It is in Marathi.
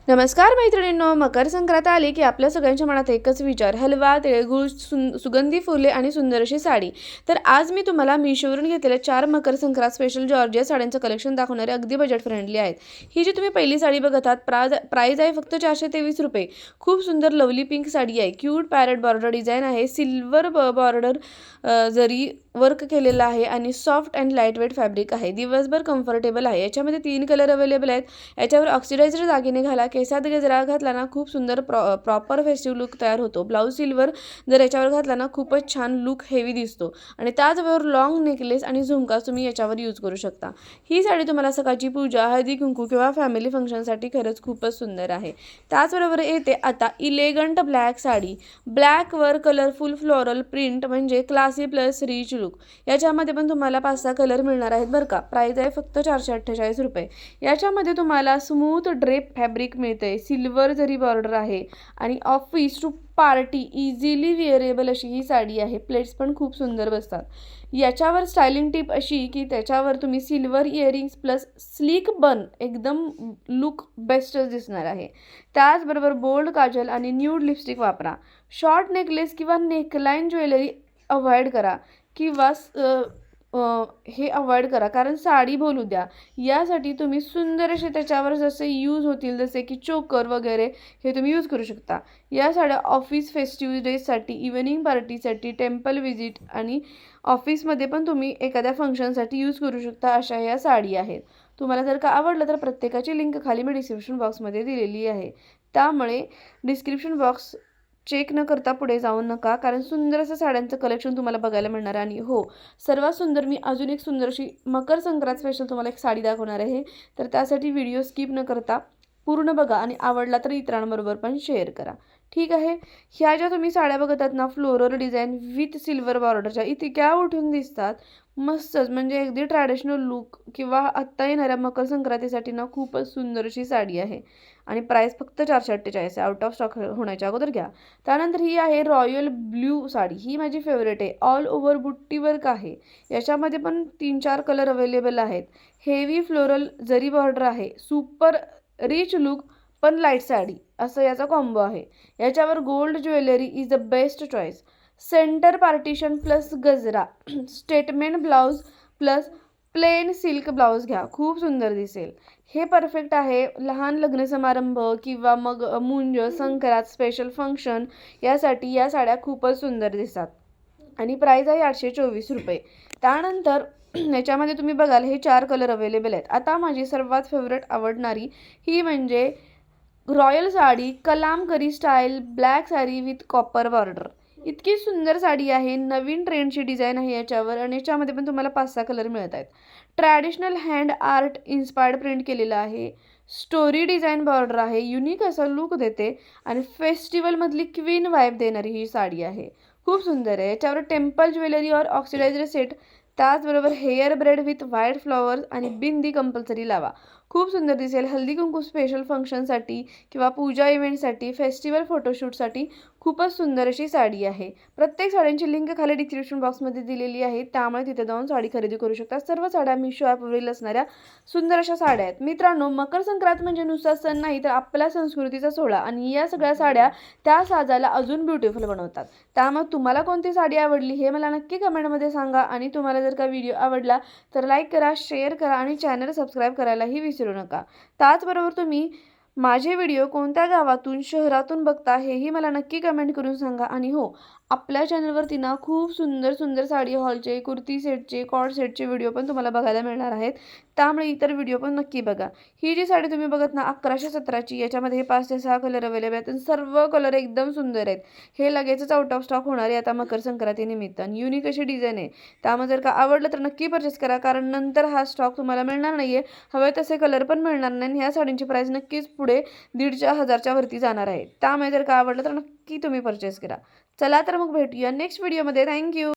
नमस्कार मैत्रिणींनो, मकर संक्रांत आली की आपल्या सगळ्यांच्या मनात एकच विचार, हलवा, तिळगुळ, सुगंधी फुले आणि सुंदर अशी साडी. तर आज मी तुम्हाला मीशोवरून घेतलेल्या 4 मकर संक्रांत स्पेशल जॉर्जिया साड्यांचं कलेक्शन दाखवणारे, अगदी बजेट फ्रेंडली आहेत. ही जी तुम्ही पहिली साडी बघत आहात, प्राइस आहे फक्त 423 रुपये. खूप सुंदर लवली पिंक साडी आहे. क्यूट पॅरेट बॉर्डर डिझाईन आहे. सिल्वर बॉर्डर जरी वर्क केलेलं आहे आणि soft and light weight fabric आहे. दिवसभर कम्फर्टेबल आहे. याच्यामध्ये 3 कलर अवेलेबल आहेत. याच्यावर ऑक्सिडाइज्ड दागिने घाला. केसात गजरा घातला ना खूप सुंदर प्रॉपर फेस्टिव्ह लुक तयार होतो. ब्लाऊज सिल्वर जर याच्यावर घातला ना खूपच छान लुक हेवी दिसतो. आणि त्याचबरोबर लॉंग नेकलेस आणि झुमका तुम्ही याच्यावर यूज करू शकता. ही साडी तुम्हाला सकाळची पूजा, हळदी कुंकू किंवा फॅमिली फंक्शनसाठी खरंच खूपच सुंदर आहे. त्याचबरोबर येते आता इलेगंट ब्लॅक साडी. ब्लॅकवर कलरफुल फ्लोरल प्रिंट म्हणजे क्लासी प्लस रिच लुक. याच्यामध्ये पण तुम्हाला 5-6 कलर मिळणार आहेत बरं का. प्राइस आहे फक्त 448 रुपये. याच्यामध्ये तुम्हाला स्मूथ ड्रेप फॅब्रिक मिळते. सिल्वर जरी बॉर्डर आहे आणि office to party easily wearable अशी ही साडी आहे. प्लेट्स पण खूप सुंदर बसतात. याच्यावर स्टायलिंग टिप अशी की त्याच्यावर तुम्ही silver earrings plus sleek bun, एकदम लुक बेस्टच दिसणार आहे. त्याचबरोबर बोल्ड काजल आणि न्यूड लिपस्टिक वापरा. शॉर्ट नेकलेस किंवा नेकलाईन ज्वेलरी अवॉइड करा किंवा हे अवॉइड करा, कारण साडी बोलू द्या. यासाठी तुम्ही सुंदर असे त्याच्यावर जसे यूज होतील, जसे की चोकर वगैरे, हे तुम्ही यूज करू शकता. या साड्या ऑफिस फेस्टिव्ह डेजसाठी, इव्हनिंग पार्टीसाठी, टेम्पल व्हिजिट आणि ऑफिसमध्ये पण तुम्ही एखाद्या फंक्शनसाठी यूज करू शकता. अशा या साडी आहेत. तुम्हाला जर का आवडलं तर प्रत्येकाची लिंक खाली मी डिस्क्रिप्शन बॉक्समध्ये दिलेली आहे. त्यामुळे डिस्क्रिप्शन बॉक्स चेक न करता पुढे जाऊ नका, कारण सुंदर असं साड्यांचं कलेक्शन तुम्हाला बघायला मिळणार आहे. आणि हो, सर्वात सुंदर मी अजून एक सुंदर अशी मकर संक्रांत स्पेशल तुम्हाला एक साडी दाखवणार आहे. तर त्यासाठी व्हिडिओ स्किप न करता पूर्ण बघा आणि आवडला तर इतरांबरोबर पण शेअर करा. ठीक आहे. ह्या ज्या तुम्ही साड्या बघत आहात ना, फ्लोरल डिझाईन विथ सिल्वर बॉर्डरच्या, इतक्या उठून दिसतात. मस्तच, म्हणजे अगदी ट्रॅडिशनल लुक किंवा आत्ता येणाऱ्या मकर संक्रांतीसाठी ना खूपच सुंदर अशी साडी आहे. आणि प्राइस फक्त 448 आहे. आउट ऑफ स्टॉक होण्याच्या अगोदर घ्या. त्यानंतर ही आहे रॉयल ब्ल्यू साडी. ही माझी फेवरेट आहे. ऑल ओव्हर बुट्टी वर्क आहे. याच्यामध्ये पण 3-4 कलर अवेलेबल आहेत. हेवी फ्लोरल जरी बॉर्डर आहे. सुपर रिच लुक पण लाईट साडी, असं याचा कॉम्बो आहे. याच्यावर gold jewellery is the best choice. Centre partition plus gajra, statement blouse plus plain silk blouse घ्या. खूप सुंदर दिसेल. हे परफेक्ट आहे लहान लग्न समारंभ किंवा मग मुंज, संक्रांत, स्पेशल फंक्शन, यासाठी या साड्या खूपच सुंदर दिसतात. आणि प्राइस आहे 824 रुपये. त्यानंतर याच्यामध्ये तुम्ही बघाल हे 4 कलर अवेलेबल आहेत. आता माझी सर्वात फेवरेट आवडणारी ही म्हणजे royal sari, kalamkari style black sari with copper border. इतकी सुंदर साडी आहे. नवीन ट्रेंडची डिझाईन आहे याच्यावर आणि याच्यामध्ये पण तुम्हाला 5-6 कलर मिळत आहेत. Traditional hand art inspired print केलेलं आहे. स्टोरी डिझाईन बॉर्डर आहे. युनिक असा लुक देते आणि फेस्टिवलमधली क्वीन वाईब देणारी ही साडी आहे. खूप सुंदर आहे. याच्यावर टेम्पल ज्वेलरी और ऑक्सिडाइज्ड सेट, त्याचबरोबर hair bread with white flowers आणि बिंदी कंपल्सरी लावा. खूप सुंदर दिसेल. हल्दी कुंकू स्पेशल फंक्शनसाठी किंवा पूजा इव्हेंटसाठी, फेस्टिवल फोटोशूटसाठी खूपच सुंदर अशी साडी आहे. प्रत्येक साड्यांची लिंक खाली डिस्क्रिप्शन बॉक्समध्ये दिलेली आहे. त्यामुळे तिथे जाऊन साडी खरेदी करू शकता. सर्व साड्या मीशो ॲपवरील असणाऱ्या सुंदर अशा साड्या आहेत. मित्रांनो, मकर संक्रांत म्हणजे नुसता सण नाही, तर आपल्या संस्कृतीचा सोहळा आणि या सगळ्या साड्या त्या साजाला अजून ब्युटिफुल बनवतात. त्यामुळे तुम्हाला कोणती साडी आवडली हे मला नक्की कमेंटमध्ये सांगा. आणि तुम्हाला जर का व्हिडिओ आवडला तर लाईक करा, शेअर करा आणि चॅनल सबस्क्राईब करायलाही विसरू नका. त्याचबरोबर तुम्ही माझे व्हिडिओ कोणत्या गावातून, शहरातून बघता हेही मला नक्की कमेंट करून सांगा. आणि हो, आपल्या चॅनलवरती ना खूप सुंदर सुंदर साडी हॉलचे, कुर्ती सेटचे, कॉर्ड सेटचे व्हिडिओ पण तुम्हाला बघायला मिळणार आहेत. त्यामुळे इतर व्हिडिओ पण नक्की बघा. ही जी साडी तुम्ही बघत ना 1117ची, याच्यामध्ये हे 5 ते 6 कलर अवेलेबल आहेत आणि सर्व कलर एकदम सुंदर आहेत. हे लगेचच आउट ऑफ स्टॉक होणार आहे आता मकर संक्रांतीनिमित्त. आणि युनिक अशी डिझाईन आहे. त्यामुळे जर का आवडलं तर नक्की परचेस करा, कारण नंतर हा स्टॉक तुम्हाला मिळणार नाही आहे. हवे तसे कलर पण मिळणार नाही. ह्या साडींची प्राईस नक्कीच पुढे 1,500च्या वरती जाणार आहे. त्यामुळे जर का आवडलं तर नक्की तुम्ही परचेस करा. चला तर मग भेटूया नेक्स्ट व्हिडिओमध्ये. थँक्यू.